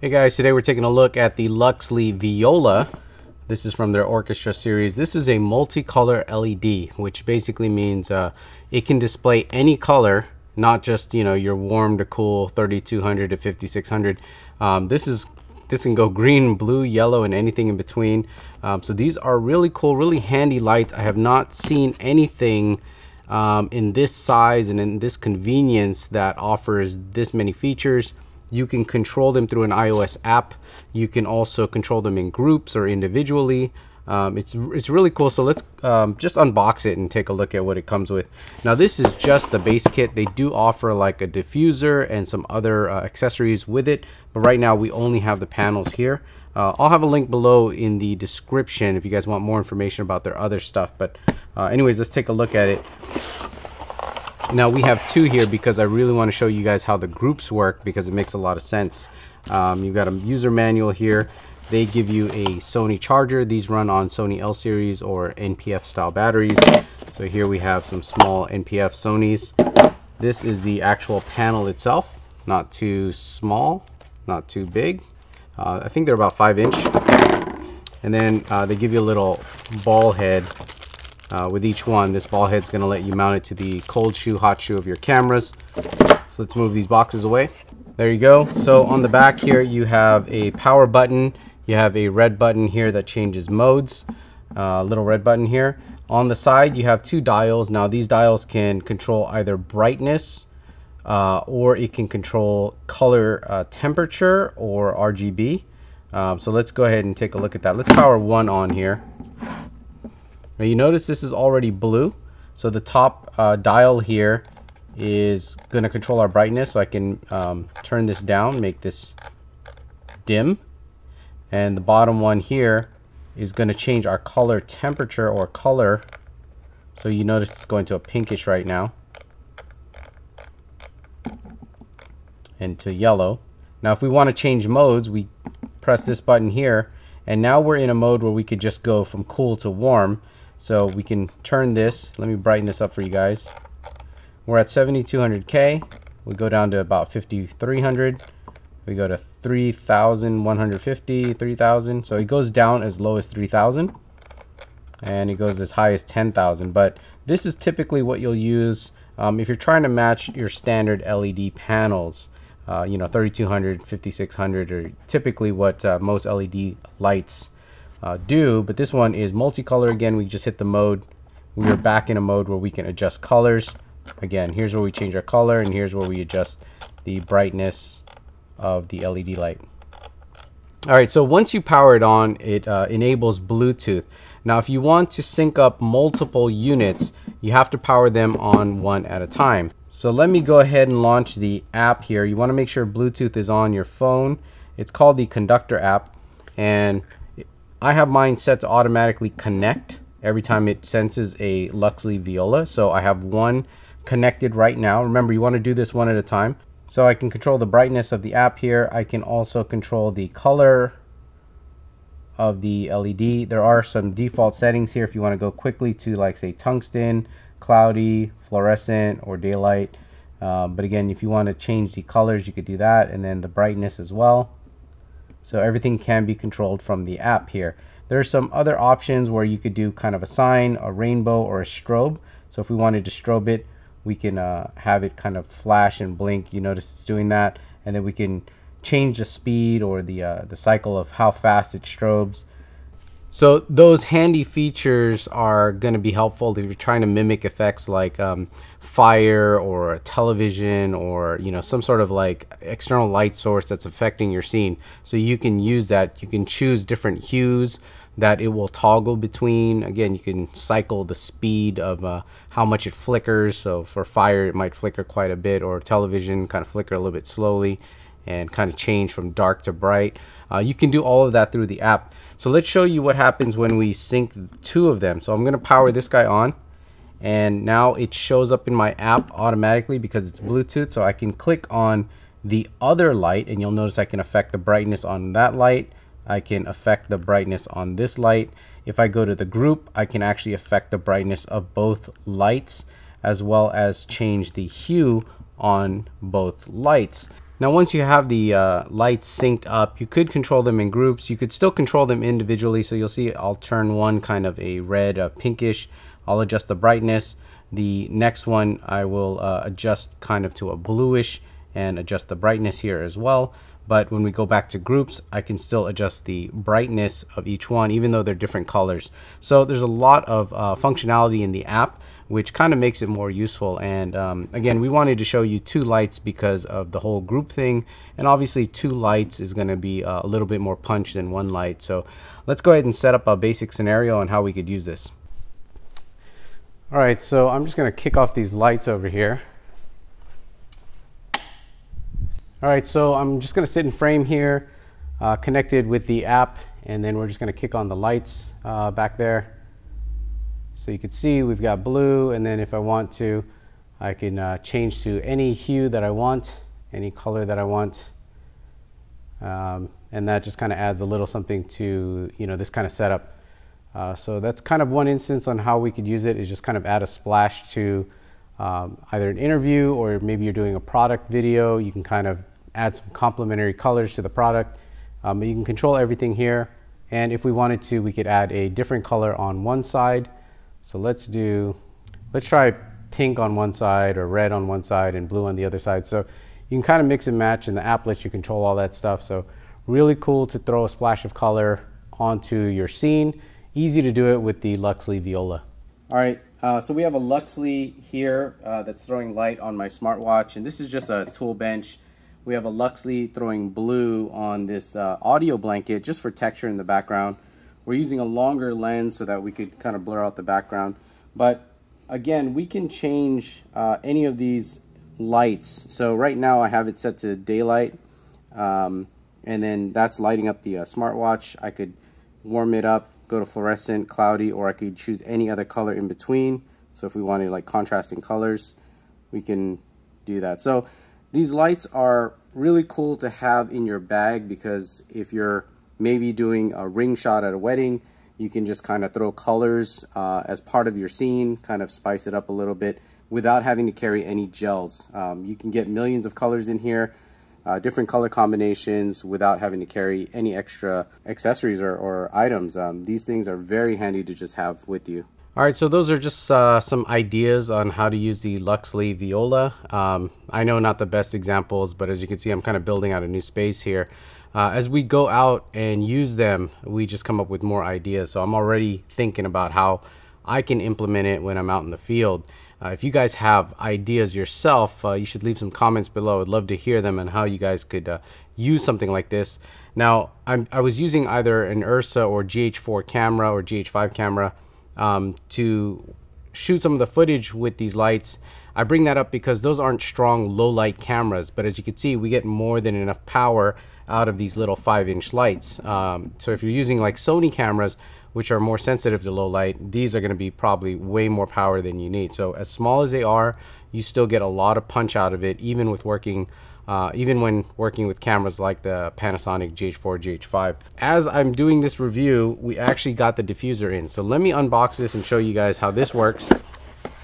Hey guys, today we're taking a look at the Luxli Viola. This is from their orchestra series. This is a multicolor LED, which basically means it can display any color, not just your warm to cool 3200 to 5600. This can go green, blue, yellow, and anything in between. So these are really cool, really handy lights. I have not seen anything in this size and in this convenience that offers this many features. You can control them through an iOS app. You can also control them in groups or individually. It's really cool. So let's just unbox it and take a look at what it comes with. Now this is just the base kit. They do offer like a diffuser and some other accessories with it, but right now we only have the panels here. I'll have a link below in the description if you guys want more information about their other stuff. But anyways, let's take a look at it. Now we have two here because I really want to show you guys how the groups work, because it makes a lot of sense. You've got a user manual here. They give you a Sony charger. These run on Sony L series or NPF style batteries. So here we have some small NPF Sonys. This is the actual panel itself. Not too small, not too big. I think they're about 5-inch. And then they give you a little ball head. With each one, this ball head's going to let you mount it to the cold shoe, hot shoe of your cameras. So let's move these boxes away. There you go. So on the back here, you have a power button. You have a red button here that changes modes. Little red button here. On the side, you have two dials. Now these dials can control either brightness or it can control color temperature or RGB. So let's go ahead and take a look at that. Let's power one on here. Now you notice this is already blue, so the top dial here is going to control our brightness. So I can turn this down, make this dim, and the bottom one here is going to change our color temperature or color. So you notice it's going to a pinkish right now and to yellow. Now if we want to change modes, we press this button here, and now we're in a mode where we could just go from cool to warm. So we can turn this. Let me brighten this up for you guys. We're at 7200K. We go down to about 5300. We go to 3150, 3000. So it goes down as low as 3000, and it goes as high as 10,000. But this is typically what you'll use if you're trying to match your standard LED panels. 3200, 5600 are typically what most LED lights do, but this one is multicolor. Again, we just hit the mode. We are back in a mode where we can adjust colors. Again, here's where we change our color, and here's where we adjust the brightness of the LED light. All right, so once you power it on, it enables Bluetooth. Now if you want to sync up multiple units, you have to power them on one at a time. So let me go ahead and launch the app here. You want to make sure Bluetooth is on your phone. It's called the Conductor app, and I have mine set to automatically connect every time it senses a Luxli Viola. So I have one connected right now. Remember, you want to do this one at a time. So I can control the brightness of the app here. I can also control the color of the LED. There are some default settings here if you want to go quickly to, like, say, tungsten, cloudy, fluorescent, or daylight. But again, if you want to change the colors, you could do that, and then the brightness as well. So everything can be controlled from the app here. There are some other options where you could do kind of a sign, a rainbow, or a strobe. So if we wanted to strobe it, we can have it kind of flash and blink. You notice it's doing that. And then we can change the speed or the cycle of how fast it strobes. So those handy features are going to be helpful if you're trying to mimic effects like fire or a television or some sort of like external light source that's affecting your scene. So you can use that. You can choose different hues that it will toggle between. Again, you can cycle the speed of how much it flickers. So for fire, it might flicker quite a bit, or television kind of flicker a little bit slowly and kind of change from dark to bright. You can do all of that through the app. So let's show you what happens when we sync two of them. So I'm going to power this guy on, and now it shows up in my app automatically because it's Bluetooth. So I can click on the other light, and you'll notice I can affect the brightness on that light. I can affect the brightness on this light. If I go to the group, I can actually affect the brightness of both lights, as well as change the hue on both lights. Now once you have the lights synced up, you could control them in groups. You could still control them individually. So you'll see I'll turn one kind of a red pinkish. I'll adjust the brightness. The next one I will adjust kind of to a bluish and adjust the brightness here as well. But when we go back to groups, I can still adjust the brightness of each one, even though they're different colors. So there's a lot of functionality in the app, which kind of makes it more useful. And again, we wanted to show you two lights because of the whole group thing. And obviously two lights is going to be a little bit more punch than one light. So let's go ahead and set up a basic scenario on how we could use this. All right, so I'm just going to kick off these lights over here. All right, so I'm just going to sit in frame here, connected with the app, and then we're just going to kick on the lights back there. So you can see we've got blue, and then if I want to, I can change to any hue that I want, any color that I want, and that just kind of adds a little something to this kind of setup. So that's kind of one instance on how we could use it, is just kind of add a splash to either an interview, or maybe you're doing a product video. You can kind of add some complementary colors to the product. But you can control everything here, and if we wanted to, we could add a different color on one side. So let's try pink on one side, or red on one side, and blue on the other side. So you can kind of mix and match, and the app lets you control all that stuff. So really cool to throw a splash of color onto your scene. Easy to do it with the Luxli Viola. All right, so we have a Luxli here that's throwing light on my smartwatch, and this is just a tool bench. We have a Luxli throwing blue on this audio blanket just for texture in the background. We're using a longer lens so that we could kind of blur out the background. But again, we can change any of these lights. So right now I have it set to daylight, and then that's lighting up the smartwatch. I could warm it up, go to fluorescent, cloudy, or I could choose any other color in between. So if we wanted like contrasting colors, we can do that. So these lights are really cool to have in your bag, because if you're maybe doing a ring shot at a wedding, you can just kind of throw colors as part of your scene, kind of spice it up a little bit without having to carry any gels. You can get millions of colors in here, different color combinations, without having to carry any extra accessories or items. These things are very handy to just have with you. All right, so those are just some ideas on how to use the Luxli Viola. I know not the best examples, but as you can see, I'm kind of building out a new space here. As we go out and use them, we just come up with more ideas. So I'm already thinking about how I can implement it when I'm out in the field. If you guys have ideas yourself, you should leave some comments below. I'd love to hear them and how you guys could use something like this. Now, I was using either an Ursa or GH4 camera or GH5 camera to shoot some of the footage with these lights. I bring that up because those aren't strong low light cameras, but as you can see, we get more than enough power out of these little 5-inch lights. So if you're using like Sony cameras, which are more sensitive to low light, these are going to be probably way more power than you need. So as small as they are, you still get a lot of punch out of it, even with working even when working with cameras like the Panasonic GH4, GH5. As I'm doing this review, we actually got the diffuser in. So let me unbox this and show you guys how this works,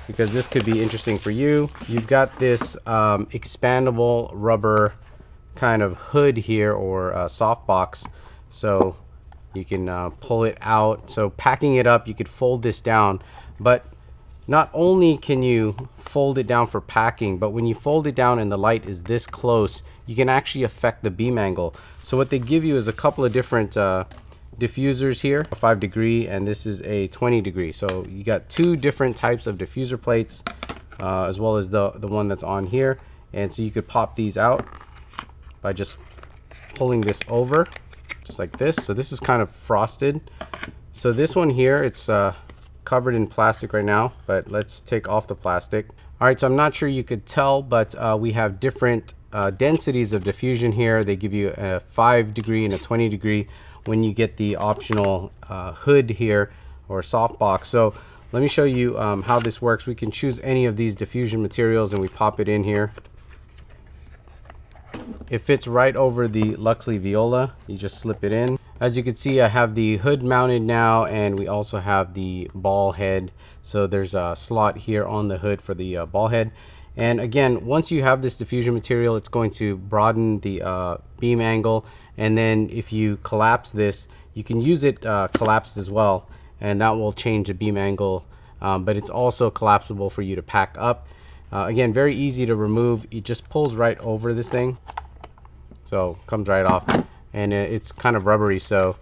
because this could be interesting for you. You've got this expandable rubber kind of hood here, or softbox. So you can pull it out. So packing it up, you could fold this down, but not only can you fold it down for packing, but when you fold it down and the light is this close, you can actually affect the beam angle. So what they give you is a couple of different diffusers here, a 5-degree, and this is a 20-degree. So you got two different types of diffuser plates, as well as the one that's on here. And so you could pop these out by just pulling this over, just like this. So this is kind of frosted. So this one here, it's covered in plastic right now, but let's take off the plastic. All right, so I'm not sure you could tell, but we have different densities of diffusion here. They give you a 5-degree and a 20-degree when you get the optional hood here, or softbox. So let me show you how this works. We can choose any of these diffusion materials and we pop it in here. It fits right over the Luxli Viola. You just slip it in. As you can see, I have the hood mounted now, and we also have the ball head. So there's a slot here on the hood for the ball head. And again, once you have this diffusion material, it's going to broaden the beam angle, and then if you collapse this, you can use it collapsed as well, and that will change the beam angle, but it's also collapsible for you to pack up. Again, very easy to remove. It just pulls right over this thing, so comes right off, and it's kind of rubbery, so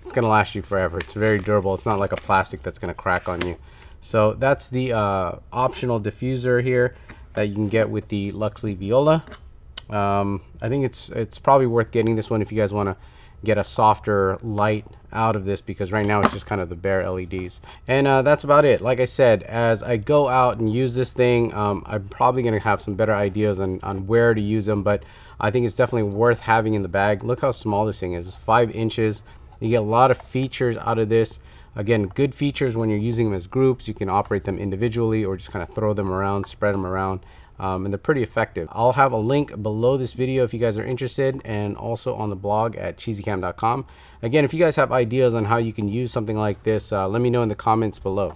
it's gonna last you forever. It's very durable. It's not like a plastic that's gonna crack on you. So that's the optional diffuser here that you can get with the Luxli Viola. I think it's probably worth getting this one if you guys want to get a softer light out of this, because right now it's just kind of the bare LEDs. And that's about it. Like I said, as I go out and use this thing, I'm probably going to have some better ideas on where to use them, but I think it's definitely worth having in the bag. Look how small this thing is. It's 5 inches. You get a lot of features out of this. Again, good features when you're using them as groups. You can operate them individually or just kind of throw them around, spread them around, and they're pretty effective. I'll have a link below this video if you guys are interested, and also on the blog at cheesycam.com. Again, if you guys have ideas on how you can use something like this, let me know in the comments below.